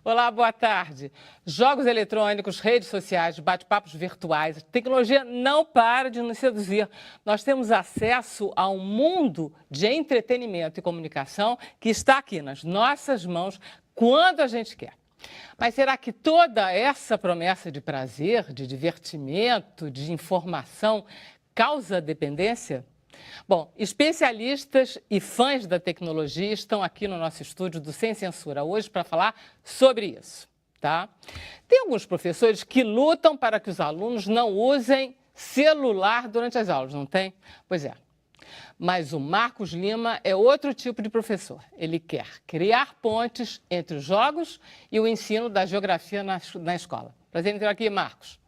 Olá, boa tarde. Jogos eletrônicos, redes sociais, bate-papos virtuais, a tecnologia não para de nos seduzir. Nós temos acesso a um mundo de entretenimento e comunicação que está aqui nas nossas mãos quando a gente quer. Mas será que toda essa promessa de prazer, de divertimento, de informação causa dependência? Bom, especialistas e fãs da tecnologia estão aqui no nosso estúdio do Sem Censura hoje para falar sobre isso, tá? Tem alguns professores que lutam para que os alunos não usem celular durante as aulas, não tem? Pois é. Mas o Marcos Lima é outro tipo de professor. Ele quer criar pontes entre os jogos e o ensino da geografia na escola. Prazer em ter aqui, Marcos.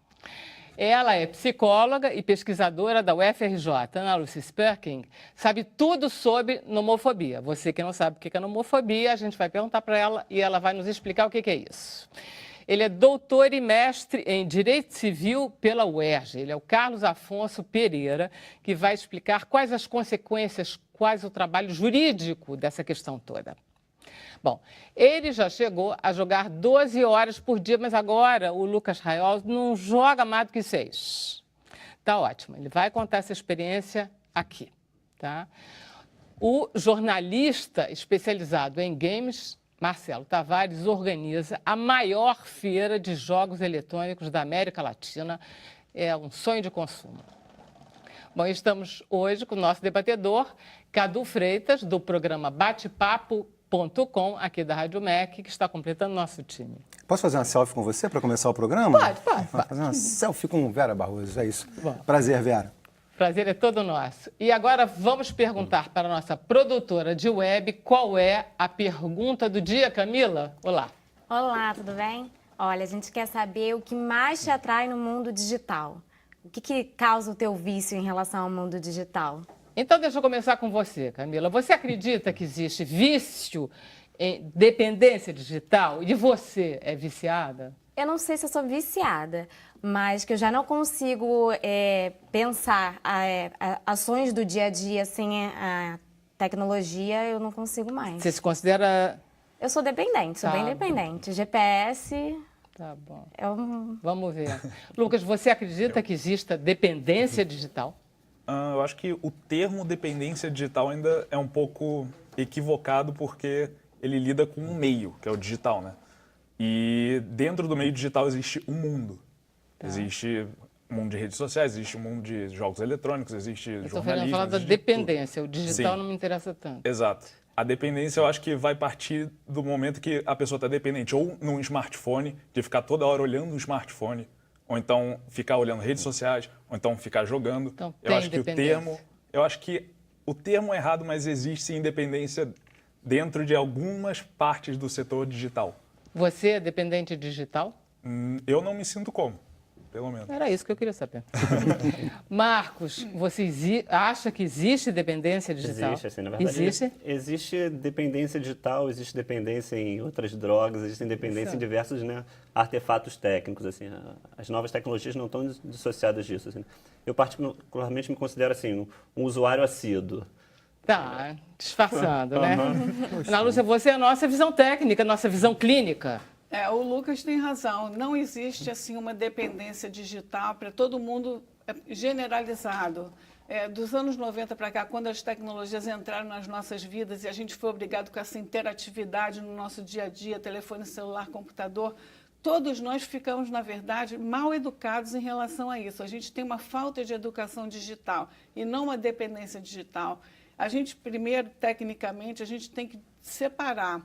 Ela é psicóloga e pesquisadora da UFRJ. Ana Lúcia Sperking sabe tudo sobre nomofobia. Você que não sabe o que é nomofobia, a gente vai perguntar para ela e ela vai nos explicar o que é isso. Ele é doutor e mestre em Direito Civil pela UERJ. Ele é o Carlos Afonso Pereira, que vai explicar quais as consequências, quais o trabalho jurídico dessa questão toda. Bom, ele já chegou a jogar 12 horas por dia, mas agora o Lucas Raiol não joga mais do que 6. Tá ótimo, ele vai contar essa experiência aqui, tá? O jornalista especializado em games, Marcelo Tavares, organiza a maior feira de jogos eletrônicos da América Latina. É um sonho de consumo. Bom, estamos hoje com o nosso debatedor, Cadu Freitas, do programa Bate-Papo aqui da Rádio MEC, que está completando nosso time. Posso fazer uma selfie com você para começar o programa? Pode. Fazer uma selfie com Vera Barroso, é isso. Bom. Prazer, Vera. Prazer é todo nosso. E agora vamos perguntar para a nossa produtora de web qual é a pergunta do dia, Camila? Olá. Olá, tudo bem? Olha, a gente quer saber o que mais te atrai no mundo digital. O que causa o teu vício em relação ao mundo digital? Então, deixa eu começar com você, Camila. Você acredita que existe vício em dependência digital e você é viciada? Eu não sei se eu sou viciada, mas que eu já não consigo pensar ações do dia a dia sem a tecnologia, eu não consigo mais. Você se considera... Eu sou dependente, sou bem dependente. GPS... Tá bom. Vamos ver. Lucas, você acredita que exista dependência digital? Eu acho que o termo dependência digital ainda é um pouco equivocado porque ele lida com um meio, que é o digital, né? E dentro do meio digital existe um mundo. Tá. Existe um mundo de redes sociais, existe um mundo de jogos eletrônicos, existe jornalismo. Eu estou falando da dependência, o digital Sim. Não me interessa tanto. Exato. A dependência eu acho que vai partir do momento que a pessoa está dependente ou num smartphone, de ficar toda hora olhando o smartphone, ou então ficar olhando redes sociais, ou então ficar jogando. Então, eu acho que o termo é errado, mas existe independência dentro de algumas partes do setor digital. Você é dependente digital? Eu não me sinto como, pelo menos. Era isso que eu queria saber. Marcos, você acha que existe dependência digital? Existe, assim, na verdade. Existe dependência digital, existe dependência em outras drogas, existe dependência em diversos artefatos técnicos, assim. As novas tecnologias não estão dissociadas disso, assim. Eu particularmente me considero, assim, um usuário assíduo. Tá, disfarçando, né? Ana Lúcia, você é a nossa visão técnica, nossa visão clínica. O Lucas tem razão. Não existe assim uma dependência digital para todo mundo generalizado. Dos anos 90 para cá, quando as tecnologias entraram nas nossas vidas e a gente foi obrigado com essa interatividade no nosso dia a dia, telefone celular, computador, todos nós ficamos, na verdade, mal educados em relação a isso. A gente tem uma falta de educação digital e não uma dependência digital. A gente, primeiro, tecnicamente, a gente tem que separar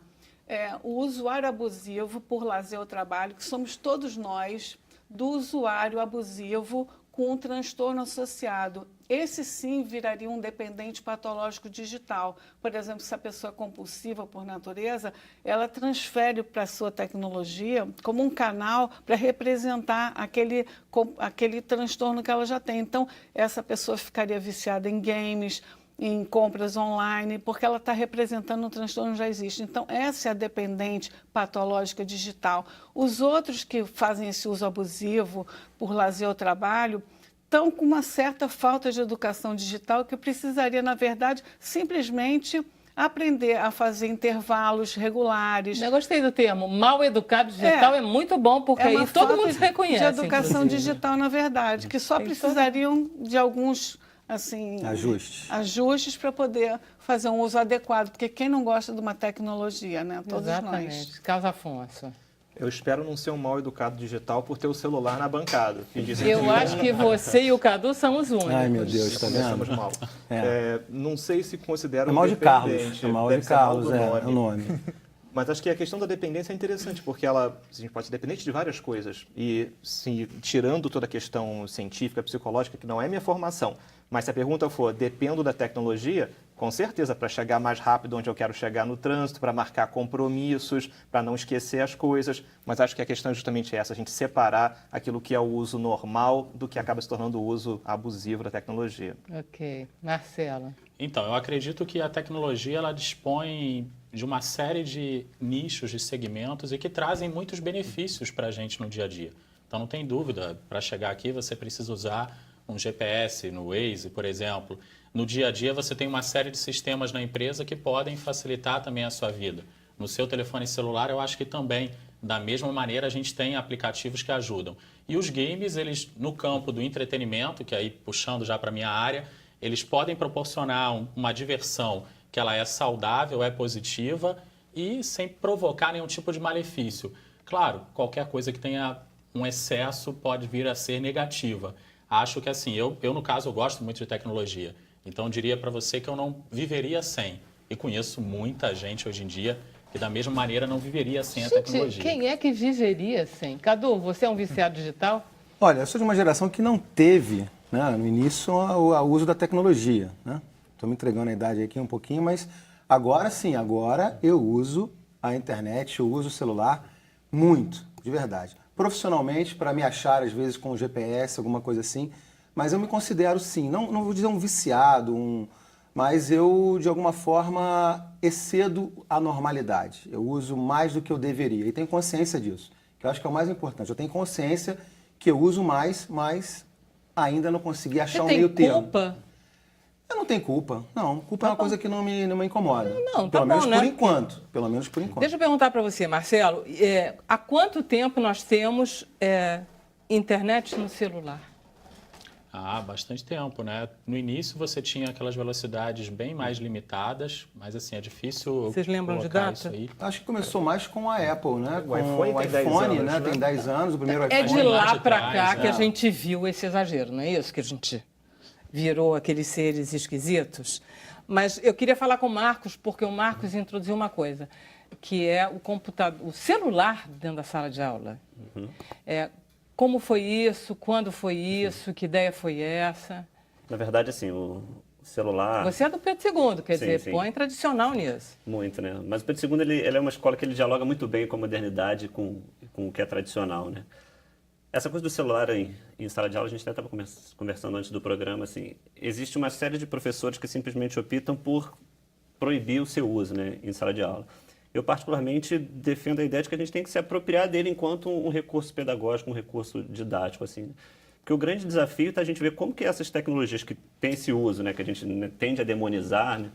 o usuário abusivo por lazer ou trabalho, que somos todos nós, do usuário abusivo com um transtorno associado. Esse sim viraria um dependente patológico digital. Por exemplo, se a pessoa é compulsiva por natureza, ela transfere para a sua tecnologia como um canal para representar aquele transtorno que ela já tem. Então, essa pessoa ficaria viciada em games, em compras online, porque ela está representando um transtorno que já existe. Então, essa é a dependente patológica digital. Os outros que fazem esse uso abusivo por lazer ou trabalho estão com uma certa falta de educação digital que precisaria, na verdade, simplesmente aprender a fazer intervalos regulares. Eu gostei do termo. Mal educado digital é muito bom, porque uma aí todo falta mundo se reconhece. de educação inclusive. digital, na verdade, que só precisariam de alguns assim, ajustes para poder fazer um uso adequado, porque quem não gosta de uma tecnologia, né? Todos Exatamente. nós. Carlos Afonso. Eu espero não ser um mal educado digital por ter o celular na bancada. Eu acho que você e o Cadu são os únicos. Ai, meu Deus, tá Começamos vendo? mal. É. Não sei se considero É mal de Carlos. dependente. É mal Deve de ser mal Carlos, do é o nome. Mas acho que a questão da dependência é interessante, porque a gente pode ser dependente de várias coisas. E, se, tirando toda a questão científica, psicológica, que não é minha formação, mas se a pergunta for, dependo da tecnologia, com certeza, para chegar mais rápido onde eu quero chegar no trânsito, para marcar compromissos, para não esquecer as coisas. Mas acho que a questão é justamente essa, a gente separar aquilo que é o uso normal do que acaba se tornando o uso abusivo da tecnologia. Ok. Marcelo. Então, eu acredito que a tecnologia ela dispõe de uma série de nichos, de segmentos e que trazem muitos benefícios para a gente no dia a dia. Então, não tem dúvida, para chegar aqui você precisa usar um GPS no Waze, por exemplo. No dia a dia você tem uma série de sistemas na empresa que podem facilitar também a sua vida. No seu telefone celular, eu acho que também, da mesma maneira, a gente tem aplicativos que ajudam. E os games, eles no campo do entretenimento, que aí puxando já para a minha área, eles podem proporcionar uma diversão que ela é saudável, é positiva e sem provocar nenhum tipo de malefício. Claro, qualquer coisa que tenha um excesso pode vir a ser negativa. Acho que assim, eu no caso, eu gosto muito de tecnologia. Então, eu diria para você que eu não viveria sem. E conheço muita gente hoje em dia que da mesma maneira não viveria sem a tecnologia. Quem é que viveria sem? Cadu, você é um viciado digital? Olha, eu sou de uma geração que não teve, né, no início, o uso da tecnologia, né? Estou me entregando a idade aqui um pouquinho, mas agora sim, agora eu uso a internet, eu uso o celular muito, de verdade. Profissionalmente, para me achar, às vezes, com o GPS, alguma coisa assim, mas eu me considero, sim, não vou dizer um viciado, mas eu, de alguma forma, excedo a normalidade. Eu uso mais do que eu deveria e tenho consciência disso, que eu acho que é o mais importante. Eu tenho consciência que eu uso mais, mas ainda não consegui achar um meio termo. Você tem culpa? Eu não tenho culpa. Não, culpa é uma coisa que não me incomoda. Não, tá pelo menos bom, por né? enquanto. Pelo menos por enquanto. Deixa eu perguntar para você, Marcelo, há quanto tempo nós temos internet no celular? Bastante tempo, né? No início você tinha aquelas velocidades bem mais limitadas, mas assim, é difícil. Vocês lembram de colocar data? isso aí. Acho que começou mais com a Apple, né? O iPhone tem 10 iPhone, anos, né? né? Tem 10 anos, o primeiro iPhone. É de lá de para trás, cá que a né? gente viu esse exagero, não é isso? Que a gente virou aqueles seres esquisitos. Mas eu queria falar com o Marcos, porque o Marcos introduziu uma coisa, que é o computador, o celular dentro da sala de aula. Como foi isso? Quando foi isso? Que ideia foi essa? Na verdade, assim, o celular... Você é do Pedro II, quer Sim, dizer, sim. põe tradicional nisso. Muito, né? Mas o Pedro II ele é uma escola que ele dialoga muito bem com a modernidade, com o que é tradicional, né? Essa coisa do celular em sala de aula, a gente até estava conversando antes do programa, assim, existe uma série de professores que simplesmente optam por proibir o seu uso, né, em sala de aula. Eu, particularmente, defendo a ideia de que a gente tem que se apropriar dele enquanto um recurso pedagógico, um recurso didático, assim. Porque o grande desafio está a gente ver como que essas tecnologias que têm esse uso, né, que a gente, né, tende a demonizar, né,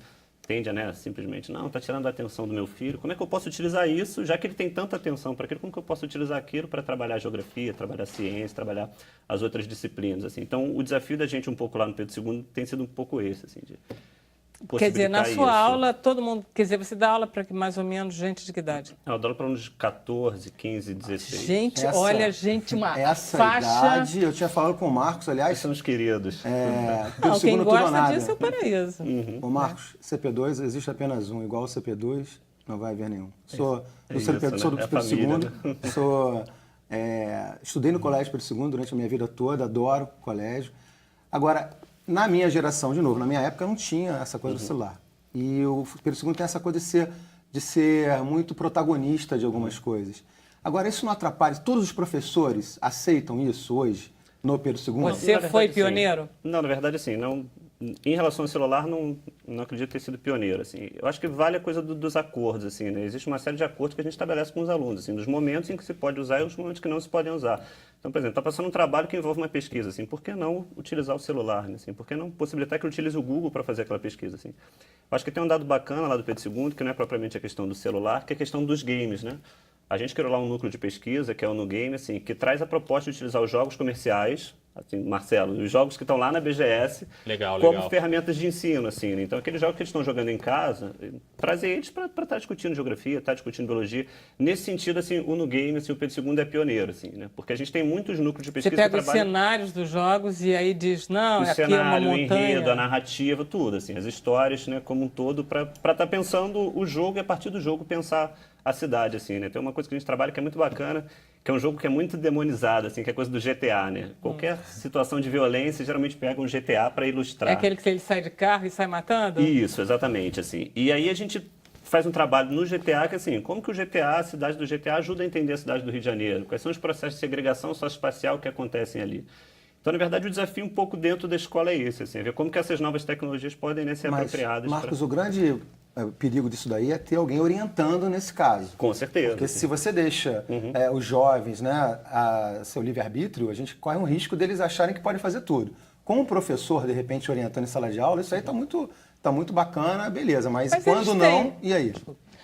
tende a, né, simplesmente, não, está tirando a atenção do meu filho, como é que eu posso utilizar isso, já que ele tem tanta atenção para aquilo, como que eu posso utilizar aquilo para trabalhar geografia, trabalhar ciência, trabalhar as outras disciplinas, assim. Então, o desafio da gente um pouco lá no Pedro II tem sido um pouco esse, assim, de Quer dizer, na possibilitar sua isso. aula, todo mundo... Quer dizer, você dá aula para mais ou menos gente de que idade? Eu dou aula para uns de 14, 15, 16. Gente, olha, gente, uma Essa faixa... idade, eu tinha falado com o Marcos, aliás, Esses são os queridos. pelo Não, quem segundo tudo ou gosta nada. disso é o paraíso. Ô Marcos, CP2 existe apenas um, igual ao CP2, não vai haver nenhum. Sou do isso, CP, né? sou do É a Pedro família, II, estudei no Colégio Pedro II durante a minha vida toda, adoro o colégio. Agora, na minha geração, de novo, na minha época não tinha essa coisa do celular. E o Pedro II tem essa coisa de ser muito protagonista de algumas coisas. Agora, isso não atrapalha, todos os professores aceitam isso hoje, no Pedro II? Você Na verdade, foi sim. pioneiro? Não, na verdade, assim, não, Em relação ao celular, não acredito ter sido pioneiro, assim. Eu acho que vale a coisa dos acordos, assim, né? Existe uma série de acordos que a gente estabelece com os alunos, assim, dos momentos em que se pode usar e os momentos que não se podem usar. Então, por exemplo, está passando um trabalho que envolve uma pesquisa, assim, por que não utilizar o celular, né? Assim, por que não possibilitar que ele utilize o Google para fazer aquela pesquisa, assim? Eu acho que tem um dado bacana lá do Pedro II, que não é propriamente a questão do celular, que é a questão dos games, né? A gente criou lá um núcleo de pesquisa, que é o NuGame, assim, que traz a proposta de utilizar os jogos comerciais, assim, Marcelo, os jogos que estão lá na BGS, como ferramentas de ensino, assim, né? Então, aqueles jogos que eles estão jogando em casa, trazer eles para estar discutindo geografia, estar discutindo biologia. Nesse sentido, assim, o NuGame, assim, o Pedro II é pioneiro, assim, né? Porque a gente tem muitos núcleos de pesquisa Você pega que os trabalham... cenários dos jogos e aí diz, não, o aqui cenário, é uma o montanha. enredo, a narrativa, tudo, assim, as histórias, né, como um todo, para estar pensando o jogo e a partir do jogo pensar a cidade, assim, né? Tem uma coisa que a gente trabalha que é muito bacana, que é um jogo que é muito demonizado, assim, que é a coisa do GTA, né? Qualquer situação de violência, geralmente pega um GTA para ilustrar. É aquele que ele sai de carro e sai matando? Isso, exatamente, assim. E aí a gente faz um trabalho no GTA que, assim, como que o GTA, a cidade do GTA, ajuda a entender a cidade do Rio de Janeiro? Quais são os processos de segregação socioespacial que acontecem ali? Então, na verdade, o desafio um pouco dentro da escola é esse, assim, ver como que essas novas tecnologias podem, né, ser apropriadas. Marcos, o grande perigo disso daí é ter alguém orientando nesse caso. Com certeza. Porque se você deixa os jovens, né, a seu livre-arbítrio, a gente corre um risco deles acharem que podem fazer tudo. Com o professor, de repente, orientando em sala de aula, isso aí está muito bacana, beleza. Mas quando não, e aí?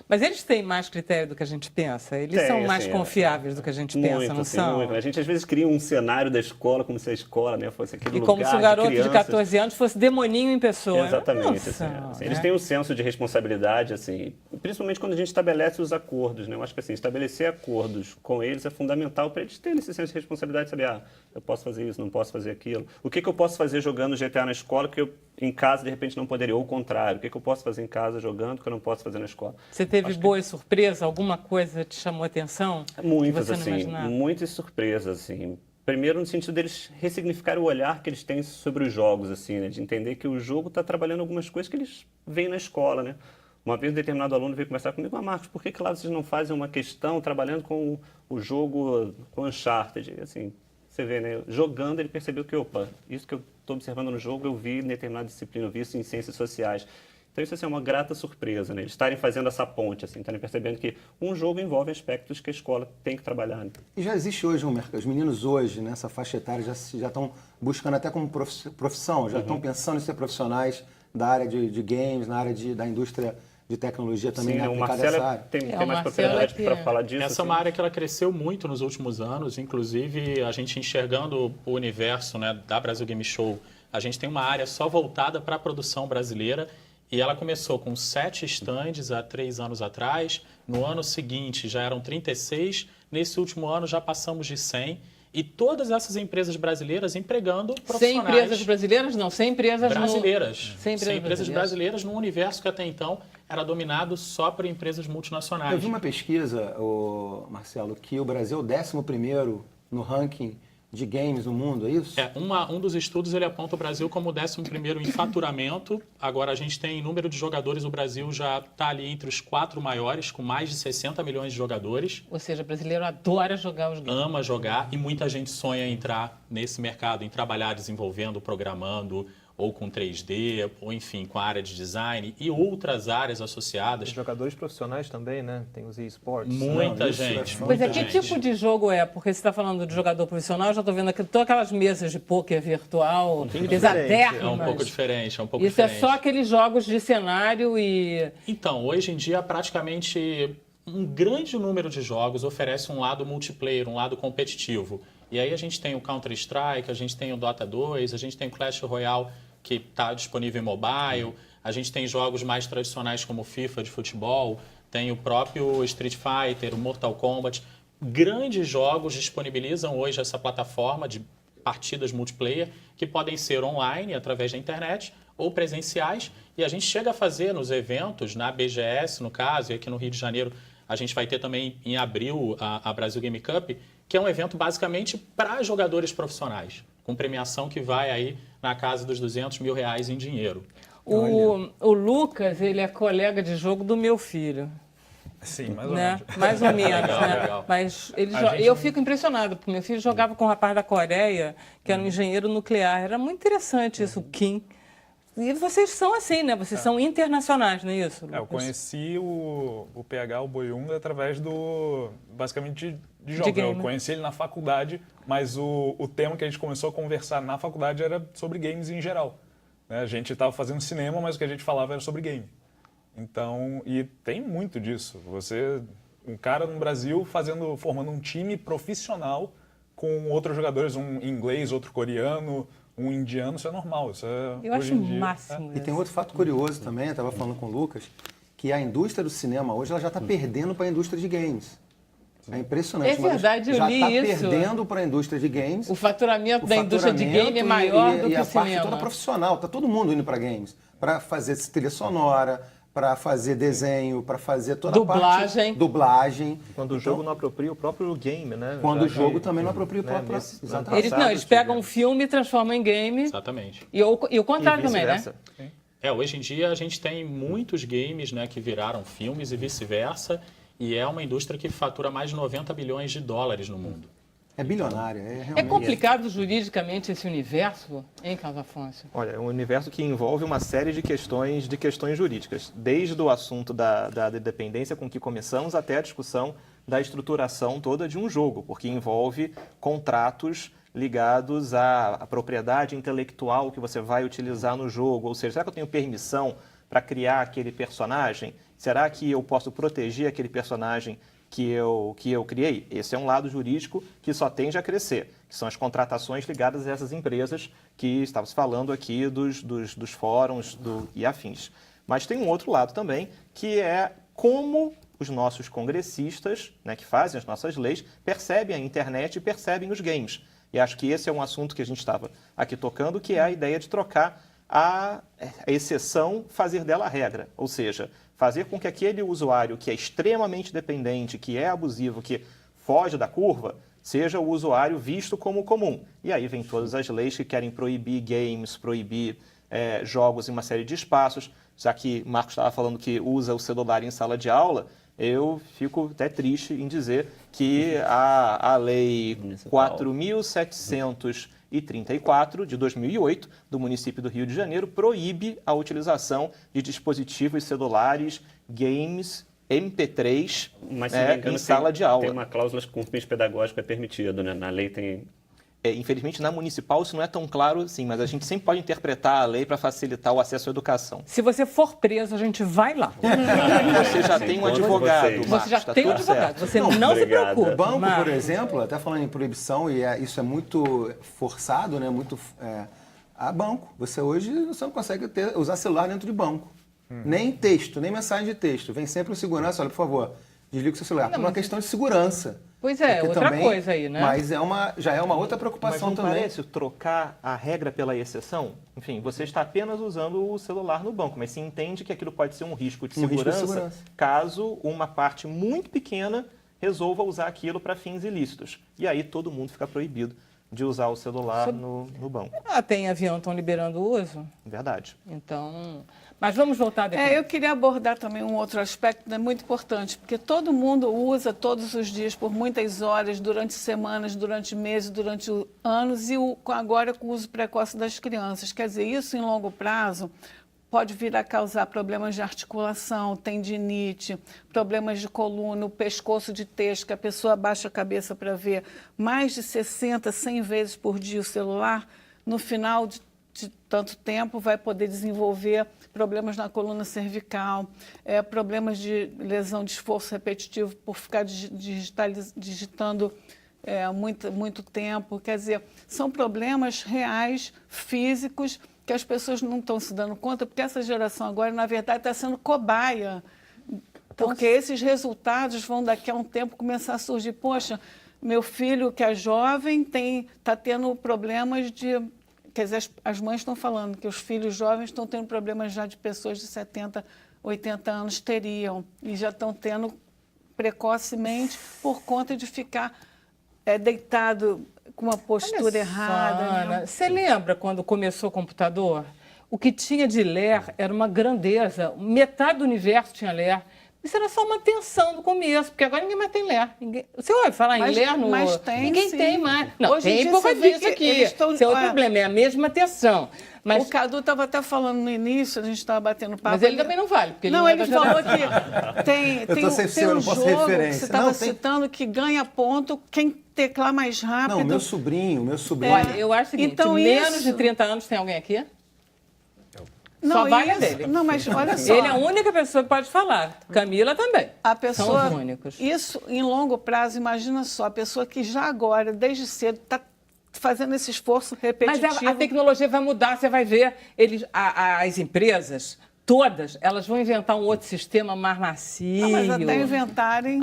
Mas eles têm mais critério do que a gente pensa? Eles são mais confiáveis do que a gente pensa, não assim, são? Muito. A gente às vezes cria um cenário da escola como se a escola, né, fosse aquele lugar como se o garoto de crianças. 14 anos fosse demoninho em pessoa. Exatamente. Nossa, assim, eles têm um senso de responsabilidade, assim, principalmente quando a gente estabelece os acordos, né? Eu acho que assim, estabelecer acordos com eles é fundamental para eles terem esse senso de responsabilidade, saber, eu posso fazer isso, não posso fazer aquilo. O que eu posso fazer jogando GTA na escola que eu em casa de repente não poderia, ou o contrário. O que eu posso fazer em casa jogando que eu não posso fazer na escola? Você teve boas surpresas? Alguma coisa te chamou a atenção? Muitas, que você não assim, imaginava? muitas surpresas, assim. Primeiro, no sentido deles ressignificar o olhar que eles têm sobre os jogos, assim, né? De entender que o jogo está trabalhando algumas coisas que eles veem na escola, né? Uma vez um determinado aluno veio conversar comigo, Marcos, por que lá vocês não fazem uma questão trabalhando com o jogo, com Uncharted? Assim, você vê, né? Jogando, ele percebeu que, opa, isso que eu estou observando no jogo, eu vi em determinada disciplina, eu vi isso em ciências sociais. Então isso assim, é uma grata surpresa, né? Eles estarem fazendo essa ponte, assim, estarem percebendo que um jogo envolve aspectos que a escola tem que trabalhar. Né? E já existe hoje um mercado. Os meninos hoje, nessa faixa etária, já estão buscando até como profissão, já estão pensando em ser profissionais da área de games, na área da indústria de tecnologia também, Sim, né? O Aplicada Marcelo essa área. tem mais propriedade para falar disso. Essa é uma área que ela cresceu muito nos últimos anos, inclusive a gente enxergando o universo, né, da Brasil Game Show, a gente tem uma área só voltada para a produção brasileira e ela começou com 7 stands há 3 anos atrás, no ano seguinte já eram 36, nesse último ano já passamos de 100 e todas essas empresas brasileiras empregando profissionais. 100 empresas brasileiras? Não, 100 empresas brasileiras. 100 empresas brasileiras num universo que até então era dominado só por empresas multinacionais. Eu vi uma pesquisa, Marcelo, que o Brasil é o 11º no ranking de games no mundo, é isso? Um dos estudos ele aponta o Brasil como o 11º em faturamento. Agora a gente tem número de jogadores, o Brasil já está ali entre os 4 maiores, com mais de 60 milhões de jogadores. Ou seja, o brasileiro adora jogar os games. Ama jogar e muita gente sonha em entrar nesse mercado, em trabalhar desenvolvendo, programando, ou com 3D, ou enfim, com a área de design e outras áreas associadas. Os jogadores profissionais também, né? Tem os eSports. Muita gente. Pois é, que tipo de jogo é? Porque você está falando de jogador profissional, eu já estou vendo aqui todas aquelas mesas de pôquer virtual, pesadérrimas. É um pouco diferente, Isso é só aqueles jogos de cenário e... Então, hoje em dia, praticamente um grande número de jogos oferece um lado multiplayer, um lado competitivo. E aí a gente tem o Counter-Strike, a gente tem o Dota 2, a gente tem o Clash Royale, que está disponível em mobile, a gente tem jogos mais tradicionais como FIFA de futebol, tem o próprio Street Fighter, o Mortal Kombat. Grandes jogos disponibilizam hoje essa plataforma de partidas multiplayer que podem ser online, através da internet, ou presenciais. E a gente chega a fazer nos eventos, na BGS, no caso, e aqui no Rio de Janeiro, a gente vai ter também em abril a Brasil Game Cup, que é um evento basicamente para jogadores profissionais, com premiação que vai aí na casa dos R$200 mil em dinheiro. O Lucas, ele é colega de jogo do meu filho. Sim, mais ou Né? menos. Mais ou menos, Legal, né? legal. Mas gente eu fico impressionado, porque meu filho jogava com um rapaz da Coreia, que era um engenheiro nuclear. Era muito interessante isso, o Kim. E vocês são assim, né? Vocês são internacionais, não é isso, Lucas? Eu conheci o PH, o Boyunga, através basicamente, de jogos. game. Eu conheci ele na faculdade, mas o tema que a gente começou a conversar na faculdade era sobre games em geral. Né? A gente estava fazendo cinema, mas o que a gente falava era sobre game. Então, e tem muito disso. Um cara no Brasil formando um time profissional com outros jogadores, um inglês, outro coreano, um indiano, isso é normal. Isso Eu acho o máximo. E tem outro fato curioso também, eu estava falando com o Lucas, que a indústria do cinema hoje ela já está perdendo para a indústria de games. É impressionante. É verdade, eu li já isso. está perdendo para a indústria de games. O faturamento da indústria de game é maior do que a o parte cinema. toda profissional. Está todo mundo indo para games. Para fazer trilha sonora, para fazer desenho, para fazer toda a parte... Dublagem. Quando o jogo não apropria o próprio game, né? Quando o jogo também não apropria o próprio... Exatamente. Eles pegam um filme e transformam em game. Exatamente. E o contrário também, né? Hoje em dia a gente tem muitos games, né, que viraram filmes e vice-versa, e é uma indústria que fatura mais de 90 bilhões de dólares no mundo. É bilionária. É complicado juridicamente esse universo, hein, Carlos Afonso? Olha, é um universo que envolve uma série de questões jurídicas, desde o assunto da dependência com que começamos até a discussão da estruturação toda de um jogo, porque envolve contratos ligados à propriedade intelectual que você vai utilizar no jogo, ou seja, será que eu tenho permissão para criar aquele personagem? Será que eu posso proteger aquele personagem que eu criei? Esse é um lado jurídico que só tende a crescer, que são as contratações ligadas a essas empresas que estávamos falando aqui dos fóruns e afins. Mas tem um outro lado também, que é como os nossos congressistas, né, que fazem as nossas leis, percebem a internet e percebem os games. E acho que esse é um assunto que a gente estava aqui tocando, que é a ideia de trocar a exceção, fazer dela a regra. Ou seja, fazer com que aquele usuário que é extremamente dependente, que é abusivo, que foge da curva, seja o usuário visto como comum. E aí vem todas as leis que querem proibir games, proibir jogos em uma série de espaços. Já que Marcos estava falando que usa o celular em sala de aula, eu fico até triste em dizer que a Lei 4.734, de 2008, do município do Rio de Janeiro, proíbe a utilização de dispositivos celulares, games, MP3 Mas, se não me engano, em sala de aula. Tem uma cláusula que com fins pedagógicos é permitido, né? Na lei tem... Infelizmente, na municipal isso não é tão claro assim, mas a gente sempre pode interpretar a lei para facilitar o acesso à educação. Se você for preso, a gente vai lá. Você já tem um advogado, Marcos, Você já tem um tudo advogado. certo. Você não se preocupe. O banco, Marcos. por exemplo, até falando em proibição, e isso é muito forçado, né? A banco. Você não consegue usar celular dentro de banco. Nem texto, nem mensagem de texto. Vem sempre o segurança, olha, por favor, desliga o seu celular. Por uma questão de segurança. Pois é, Porque outra também, coisa aí, né? Mas já é uma outra Mas preocupação não também. parece trocar a regra pela exceção? Enfim, você está apenas usando o celular no banco, mas se entende que aquilo pode ser um risco de segurança caso uma parte muito pequena resolva usar aquilo para fins ilícitos. E aí todo mundo fica proibido de usar o celular no banco. Tem avião, estão liberando o uso. Verdade. Então... Mas vamos voltar depois. Eu queria abordar também um outro aspecto muito importante, porque todo mundo usa todos os dias, por muitas horas, durante semanas, durante meses, durante anos, e agora com o uso precoce das crianças. Quer dizer, isso em longo prazo pode vir a causar problemas de articulação, tendinite, problemas de coluna, o pescoço de texto, que a pessoa abaixa a cabeça para ver mais de 60, 100 vezes por dia o celular, no final de tanto tempo vai poder desenvolver problemas na coluna cervical, problemas de lesão de esforço repetitivo por ficar digitando muito tempo. Quer dizer, são problemas reais, físicos, que as pessoas não estão se dando conta, porque essa geração agora, na verdade, está sendo cobaia, porque esses resultados vão daqui a um tempo começar a surgir. Poxa, meu filho que é jovem está tendo problemas de... Quer dizer, as mães estão falando que os filhos jovens estão tendo problemas já de pessoas de 70, 80 anos teriam. E já estão tendo precocemente por conta de ficar deitado com uma postura errada. Ana, você lembra quando começou o computador? O que tinha de ler era uma grandeza. Metade do universo tinha ler. Isso era só uma tensão do começo, porque agora ninguém mais tem ler. Você ouve falar em ler no... Mas tem, ninguém sim. tem mais. Não, Hoje em tem dia por você causa vê disso que aqui. eles estão- Esse é outro problema, é a mesma tensão. Mas, O Cadu estava até falando no início, a gente estava batendo papo. mas ele também não vale, porque ele Não, não é ele da falou geração. que tem Eu tô um sensível, eu não posso jogo que referência. você estava Não, tem- citando que ganha ponto quem teclar mais rápido. Não, meu sobrinho. Olha, eu acho o seguinte, Então, menos isso- de 30 anos tem alguém aqui? Não, só vale a isso- dele. Não, mas olha só. Ele é a única pessoa que pode falar. Camila também. A pessoa, São os únicos. isso em longo prazo, imagina só, a pessoa que já agora, desde cedo, está fazendo esse esforço Mas repetitivo. a tecnologia vai mudar, você vai ver. As empresas, todas, elas vão inventar um outro sistema mais macio. Não, mas até inventarem.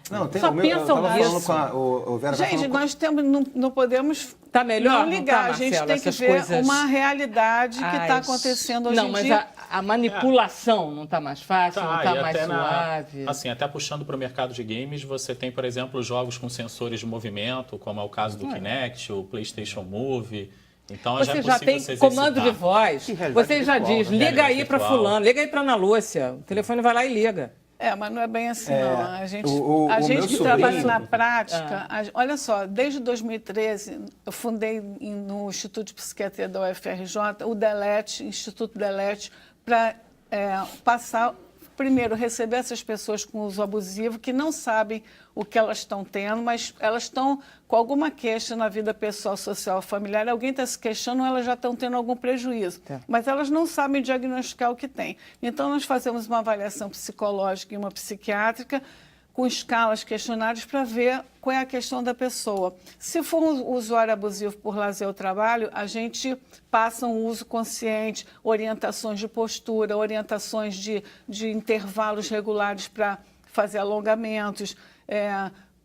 Não, tem Só o meu, eu pensam tava nisso. falando com o Vera tava Gente, falando com- nós temos, não podemos Tá melhor? não Não ligar. tá, a gente Marcelo, tem que essas ver coisas- uma realidade que está acontecendo hoje não, em mas dia. a manipulação não está mais fácil, não e está mais até suave. assim, até puxando para o mercado de games, você tem, por exemplo, jogos com sensores de movimento, como é o caso do Kinect, o PlayStation Move. Então, Você já é já possível tem você comando de exercitar. voz. realidade Você já virtual, diz, né? liga Realidade aí para virtual. fulano, liga aí para Ana Lúcia. O telefone vai lá e liga. Mas não é bem assim, não. A gente, o a meu gente que sobrinho- trabalha na prática, olha só, desde 2013, eu fundei no Instituto de Psiquiatria da UFRJ o DELET, Instituto DELET, para passar, primeiro, receber essas pessoas com uso abusivo, que não sabem o que elas estão tendo, mas elas estão com alguma queixa na vida pessoal, social, familiar. Alguém está se queixando, elas já estão tendo algum prejuízo. Mas elas não sabem diagnosticar o que tem. Então, nós fazemos uma avaliação psicológica e uma psiquiátrica com escalas, questionários, para ver qual é a questão da pessoa. Se for um usuário abusivo por lazer ou trabalho, a gente passa um uso consciente, orientações de postura, orientações de intervalos regulares para fazer alongamentos,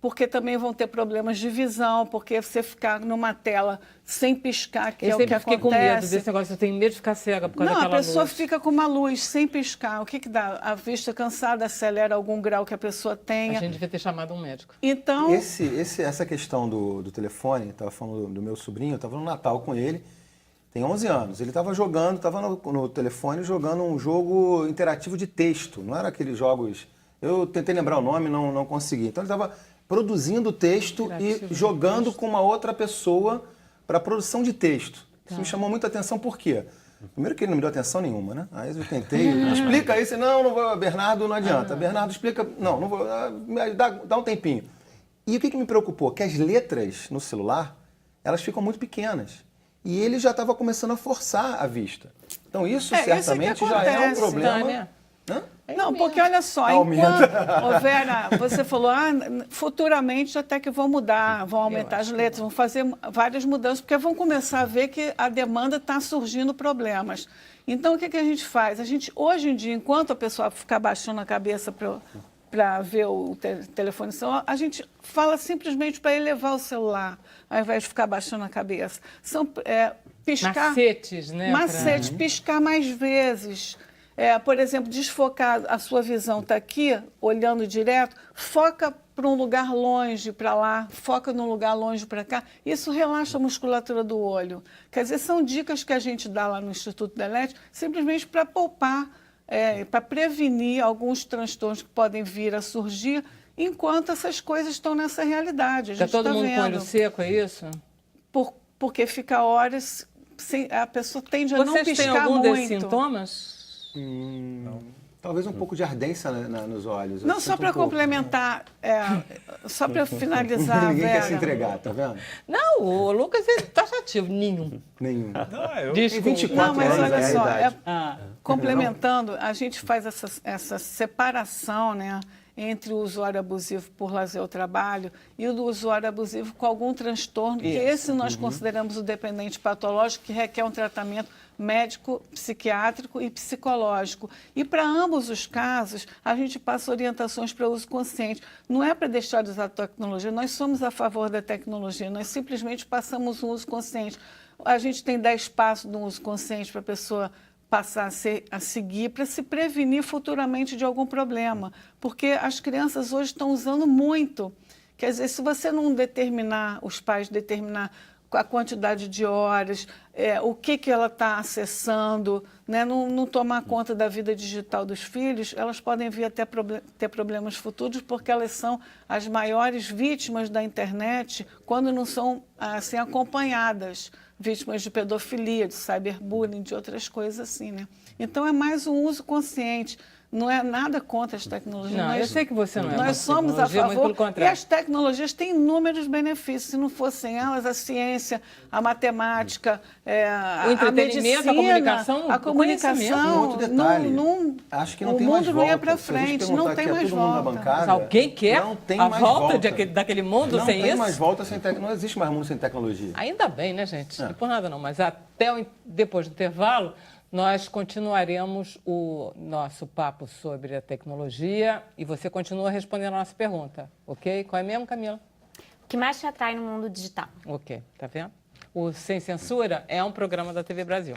porque também vão ter problemas de visão, porque você ficar numa tela sem piscar, que Eu é o que sempre fiquei com medo acontece. desse negócio, eu tenho medo de ficar cega por causa Não, a daquela pessoa luz. fica com uma luz sem piscar. O que dá? A vista cansada acelera algum grau que a pessoa A tenha. gente devia ter chamado um médico. Então, Essa questão do telefone, estava falando do meu sobrinho, eu estava no Natal com ele, tem 11 anos. Ele estava jogando, estava no telefone jogando um jogo interativo de texto. Não era aqueles jogos... Eu tentei lembrar o nome, não consegui. Então ele estava produzindo texto e jogando com uma outra pessoa para produção de texto. Isso me chamou muita atenção, por quê? Primeiro que ele não me deu atenção nenhuma, né? Aí eu tentei, explica isso, não vou, Bernardo não adianta. Bernardo explica, não vou, dá um tempinho. E o que me preocupou? Que as letras no celular, elas ficam muito pequenas. E ele já estava começando a forçar a vista. Então isso isso é que certamente já é um acontece, problema. Tânia. Hã? não, porque olha só, Ô, Vera, você falou, futuramente até que vão mudar, vão aumentar as letras, vão fazer várias mudanças, porque vão começar a ver que a demanda está surgindo problemas. Então, o que a gente faz? A gente, hoje em dia, enquanto a pessoa ficar baixando a cabeça para ver o telefone celular, a gente fala simplesmente para ele levar o celular, ao invés de ficar baixando a cabeça. São piscar... Macetes, né? Macetes, piscar mais vezes. Por exemplo, desfocar, a sua visão está aqui, olhando direto, foca para um lugar longe, para lá, foca num lugar longe para cá. Isso relaxa a musculatura do olho. Quer dizer, são dicas que a gente dá lá no Instituto DELET, simplesmente para poupar, para prevenir alguns transtornos que podem vir a surgir, enquanto essas coisas estão nessa realidade. A Está gente todo tá mundo com vendo. olho seco, é isso? Porque fica horas, a pessoa tende a não Vocês têm piscar algum muito. desses sintomas? Talvez um pouco de ardência nos olhos. Eu Não, só sinto para um pouco. complementar, só para finalizar, Ninguém Vera. quer se entregar, tá vendo? Não, o Lucas é taxativo, nenhum. Nenhum. Desculpa. 24 Não, mas anos olha é a só, idade. complementando, a gente faz essa separação, né, entre o usuário abusivo por lazer ou trabalho e o do usuário abusivo com algum transtorno, que esse nós consideramos o dependente patológico, que requer um tratamento médico, psiquiátrico e psicológico. E para ambos os casos, a gente passa orientações para uso consciente. Não é para deixar de usar a tecnologia, nós somos a favor da tecnologia, nós simplesmente passamos um uso consciente. A gente tem 10 passos do uso consciente para a pessoa passar a seguir para se prevenir futuramente de algum problema. Porque as crianças hoje estão usando muito. Quer dizer, se você não determinar, os pais determinar a quantidade de horas, o que ela está acessando, né? Não tomar conta da vida digital dos filhos, elas podem vir até ter problemas futuros, porque elas são as maiores vítimas da internet quando não são assim, acompanhadas, vítimas de pedofilia, de cyberbullying, de outras coisas assim, né? Então é mais um uso consciente. Não é nada contra as tecnologias. Não, eu sei que você não é contra Nós somos a tecnologia, mas favor. pelo contrário. E as tecnologias têm inúmeros benefícios. Se não fossem elas, a ciência, a matemática, O entretenimento, a medicina, a comunicação, Um outro detalhe, acho que não tem mais volta. O mundo não ia para Se a gente frente, não perguntar tem aqui a mais todo mundo da volta. bancada, Mas alguém quer não tem a mais volta volta. daquele mundo sem Não tem isso? mais volta sem tecnologia. Não existe mais mundo sem tecnologia. Ainda bem, né, gente? Não é por nada não, mas até depois do intervalo, nós continuaremos o nosso papo sobre a tecnologia e você continua respondendo a nossa pergunta, ok? Qual é mesmo, Camila? O que mais te atrai no mundo digital? Ok, tá vendo? O Sem Censura é um programa da TV Brasil.